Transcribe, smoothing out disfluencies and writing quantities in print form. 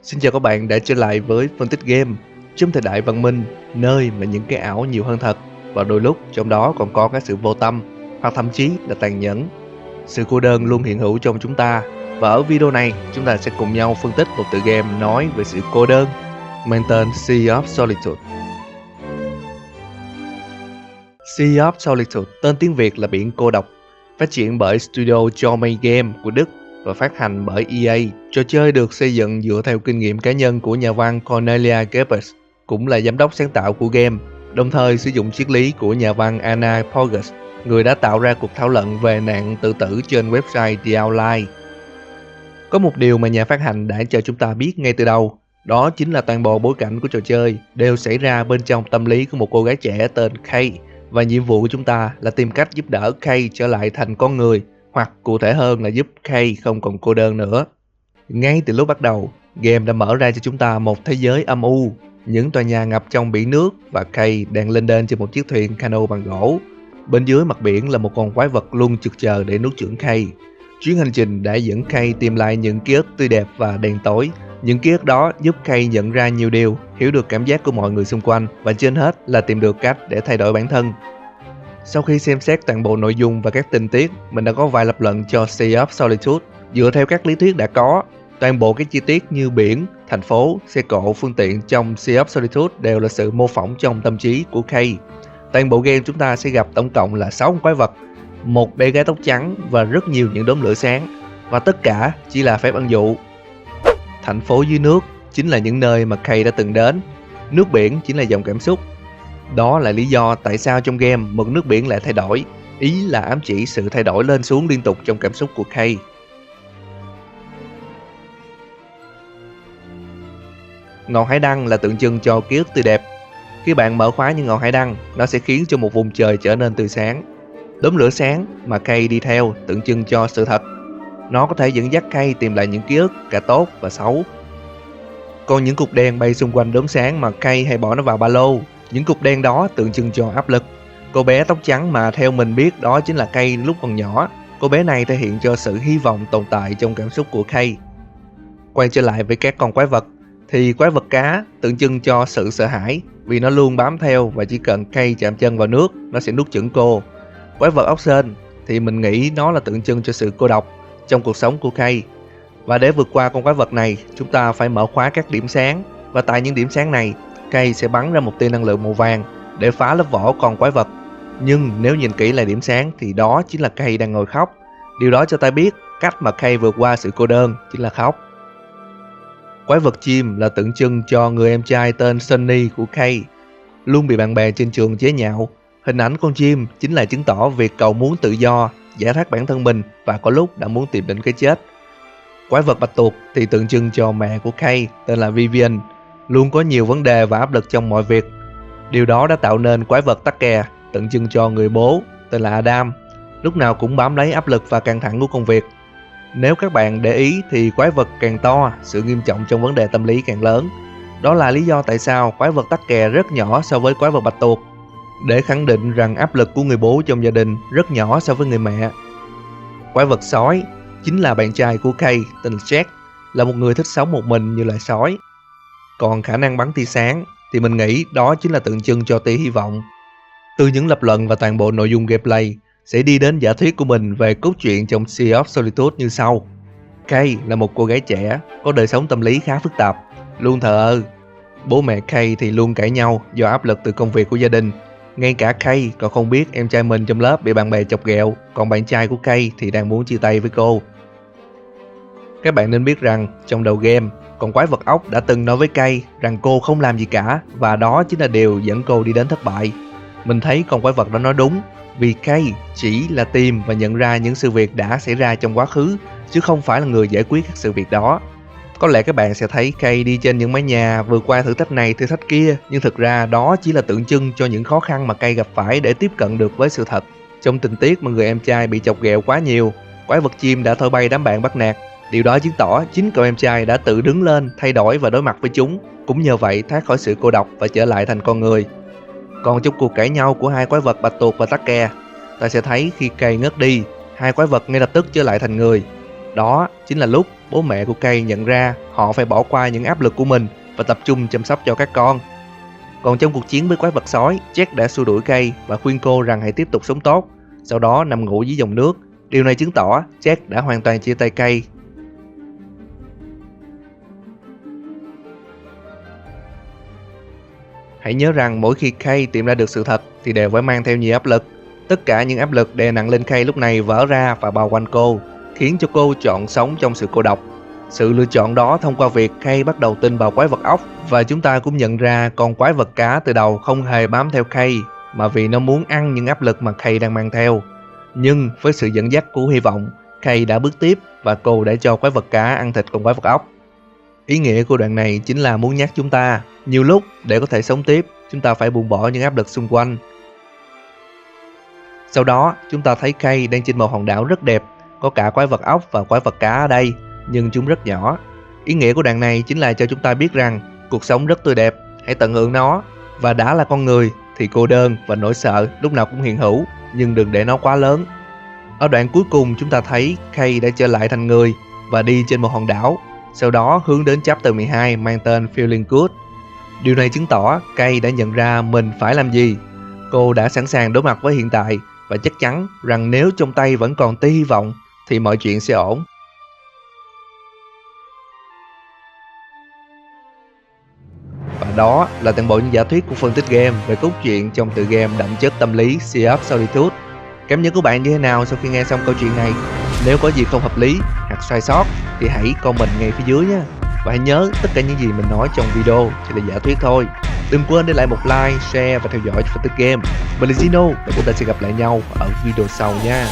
Xin chào các bạn đã trở lại với phân tích game trong thời đại văn minh, nơi mà những cái ảo nhiều hơn thật và đôi lúc trong đó còn có cái sự vô tâm hoặc thậm chí là tàn nhẫn. Sự cô đơn luôn hiện hữu trong chúng ta, và ở video này chúng ta sẽ cùng nhau phân tích một tựa game nói về sự cô đơn mang tên Sea of Solitude. Sea of Solitude, tên tiếng Việt là Biển Cô Độc, phát triển bởi studio Jormay Game của Đức và phát hành bởi EA. Trò chơi được xây dựng dựa theo kinh nghiệm cá nhân của nhà văn Cornelia Geppers, cũng là giám đốc sáng tạo của game, đồng thời sử dụng triết lý của nhà văn Anna Porges, người đã tạo ra cuộc thảo luận về nạn tự tử trên website The Outline. Có một điều mà nhà phát hành đã cho chúng ta biết ngay từ đầu, đó chính là toàn bộ bối cảnh của trò chơi đều xảy ra bên trong tâm lý của một cô gái trẻ tên Kay, và nhiệm vụ của chúng ta là tìm cách giúp đỡ Kay trở lại thành con người, hoặc cụ thể hơn là giúp Kay không còn cô đơn nữa. Ngay từ lúc bắt đầu, game đã mở ra cho chúng ta một thế giới âm u, những tòa nhà ngập trong biển nước và Kay đang lên đên trên một chiếc thuyền cano bằng gỗ. Bên dưới mặt biển là một con quái vật luôn trực chờ để nuốt chửng Kay. Chuyến hành trình đã dẫn Kay tìm lại những ký ức tươi đẹp và đen tối. Những ký ức đó giúp Kay nhận ra nhiều điều, hiểu được cảm giác của mọi người xung quanh và trên hết là tìm được cách để thay đổi bản thân. Sau khi xem xét toàn bộ nội dung và các tình tiết, mình đã có vài lập luận cho Sea of Solitude. Dựa theo các lý thuyết đã có, toàn bộ các chi tiết như biển, thành phố, xe cộ, phương tiện trong Sea of Solitude đều là sự mô phỏng trong tâm trí của Kay. Toàn bộ game chúng ta sẽ gặp tổng cộng là 6 con quái vật, một bé gái tóc trắng và rất nhiều những đốm lửa sáng, và tất cả chỉ là phép ẩn dụ. Thành phố dưới nước chính là những nơi mà Kay đã từng đến, nước biển chính là dòng cảm xúc. Đó là lý do tại sao trong game mực nước biển lại thay đổi, ý là ám chỉ sự thay đổi lên xuống liên tục trong cảm xúc của Kay. Ngọn hải đăng là tượng trưng cho ký ức tươi đẹp. Khi bạn mở khóa những ngọn hải đăng, nó sẽ khiến cho một vùng trời trở nên tươi sáng. Đốm lửa sáng mà Kay đi theo tượng trưng cho sự thật. Nó có thể dẫn dắt Kay tìm lại những ký ức cả tốt và xấu. Còn những cục đen bay xung quanh đốm sáng mà Kay hay bỏ nó vào ba lô, những cục đen đó tượng trưng cho áp lực. Cô bé tóc trắng mà theo mình biết đó chính là Kay lúc còn nhỏ. Cô bé này thể hiện cho sự hy vọng tồn tại trong cảm xúc của Kay. Quay trở lại với các con quái vật, thì quái vật cá tượng trưng cho sự sợ hãi, vì nó luôn bám theo và chỉ cần Kay chạm chân vào nước, nó sẽ nuốt chửng cô. Quái vật ốc sên thì mình nghĩ nó là tượng trưng cho sự cô độc trong cuộc sống của Kay. Và để vượt qua con quái vật này, chúng ta phải mở khóa các điểm sáng, và tại những điểm sáng này, Kay sẽ bắn ra một tia năng lượng màu vàng để phá lớp vỏ con quái vật. Nhưng nếu nhìn kỹ lại điểm sáng thì đó chính là Kay đang ngồi khóc. Điều đó cho ta biết cách mà Kay vượt qua sự cô đơn chính là khóc. Quái vật chim là tượng trưng cho người em trai tên Sunny của Kay, luôn bị bạn bè trên trường chế nhạo. Hình ảnh con chim chính là chứng tỏ việc cậu muốn tự do, giải thoát bản thân mình và có lúc đã muốn tìm đến cái chết. Quái vật bạch tuộc thì tượng trưng cho mẹ của Kay tên là Vivian, luôn có nhiều vấn đề và áp lực trong mọi việc. Điều đó đã tạo nên quái vật tắc kè tượng trưng cho người bố tên là Adam, lúc nào cũng bám lấy áp lực và căng thẳng của công việc. Nếu các bạn để ý thì quái vật càng to, sự nghiêm trọng trong vấn đề tâm lý càng lớn. Đó là lý do tại sao quái vật tắc kè rất nhỏ so với quái vật bạch tuộc, để khẳng định rằng áp lực của người bố trong gia đình rất nhỏ so với người mẹ. Quái vật sói chính là bạn trai của Kay tên là Jack, là một người thích sống một mình như loài sói. Còn khả năng bắn tia sáng thì mình nghĩ đó chính là tượng trưng cho tia hy vọng. Từ những lập luận và toàn bộ nội dung gameplay sẽ đi đến giả thuyết của mình về cốt truyện trong Sea of Solitude như sau. Kay là một cô gái trẻ có đời sống tâm lý khá phức tạp, luôn thờ ơ. Bố mẹ Kay thì luôn cãi nhau do áp lực từ công việc của gia đình. Ngay cả Kay còn không biết em trai mình trong lớp bị bạn bè chọc ghẹo, còn bạn trai của Kay thì đang muốn chia tay với cô. Các bạn nên biết rằng trong đầu game, con quái vật ốc đã từng nói với Kay rằng cô không làm gì cả, và đó chính là điều dẫn cô đi đến thất bại. Mình thấy con quái vật đó nói đúng, vì Kay chỉ là tìm và nhận ra những sự việc đã xảy ra trong quá khứ, chứ không phải là người giải quyết các sự việc đó. Có lẽ các bạn sẽ thấy Kay đi trên những mái nhà vượt qua thử thách này thử thách kia, nhưng thực ra đó chỉ là tượng trưng cho những khó khăn mà Kay gặp phải để tiếp cận được với sự thật. Trong tình tiết mà người em trai bị chọc ghẹo quá nhiều, quái vật chim đã thổi bay đám bạn bắt nạt. Điều đó chứng tỏ chính cậu em trai đã tự đứng lên, thay đổi và đối mặt với chúng, cũng nhờ vậy thoát khỏi sự cô độc và trở lại thành con người. Còn trong cuộc cãi nhau của hai quái vật bạch tuộc và tắc kè, ta sẽ thấy khi Kay ngất đi, hai quái vật ngay lập tức trở lại thành người. Đó chính là lúc bố mẹ của Kay nhận ra họ phải bỏ qua những áp lực của mình và tập trung chăm sóc cho các con. Còn trong cuộc chiến với quái vật sói, Jack đã xua đuổi Kay và khuyên cô rằng hãy tiếp tục sống tốt, sau đó nằm ngủ dưới dòng nước. Điều này chứng tỏ Jack đã hoàn toàn chia tay Kay. Hãy nhớ rằng mỗi khi Kay tìm ra được sự thật thì đều phải mang theo nhiều áp lực. Tất cả những áp lực đè nặng lên Kay lúc này vỡ ra và bao quanh cô, khiến cho cô chọn sống trong sự cô độc. Sự lựa chọn đó thông qua việc Kay bắt đầu tin vào quái vật ốc, và chúng ta cũng nhận ra con quái vật cá từ đầu không hề bám theo Kay, mà vì nó muốn ăn những áp lực mà Kay đang mang theo. Nhưng với sự dẫn dắt của hy vọng, Kay đã bước tiếp và cô đã cho quái vật cá ăn thịt con quái vật ốc. Ý nghĩa của đoạn này chính là muốn nhắc chúng ta, nhiều lúc để có thể sống tiếp, chúng ta phải buông bỏ những áp lực xung quanh. Sau đó, chúng ta thấy Kay đang trên một hòn đảo rất đẹp, có cả quái vật ốc và quái vật cá ở đây, nhưng chúng rất nhỏ. Ý nghĩa của đoạn này chính là cho chúng ta biết rằng cuộc sống rất tươi đẹp, hãy tận hưởng nó. Và đã là con người thì cô đơn và nỗi sợ lúc nào cũng hiện hữu, nhưng đừng để nó quá lớn. Ở đoạn cuối cùng chúng ta thấy Kay đã trở lại thành người và đi trên một hòn đảo, sau đó hướng đến chapter 12 mang tên Feeling Good. Điều này chứng tỏ Kay đã nhận ra mình phải làm gì. Cô đã sẵn sàng đối mặt với hiện tại và chắc chắn rằng nếu trong tay vẫn còn tia hy vọng thì mọi chuyện sẽ ổn. Và đó là toàn bộ những giả thuyết của phân tích game về cốt truyện trong tựa game đậm chất tâm lý Sea of Solitude. Cảm nhận của bạn như thế nào sau khi nghe xong câu chuyện này? Nếu có gì không hợp lý hoặc sai sót thì hãy comment ngay phía dưới nhé. Và hãy nhớ tất cả những gì mình nói trong video chỉ là giả thuyết thôi. Đừng quên để lại một like, share và theo dõi cho phân tích game. Mình là Zino và chúng ta sẽ gặp lại nhau ở video sau nha.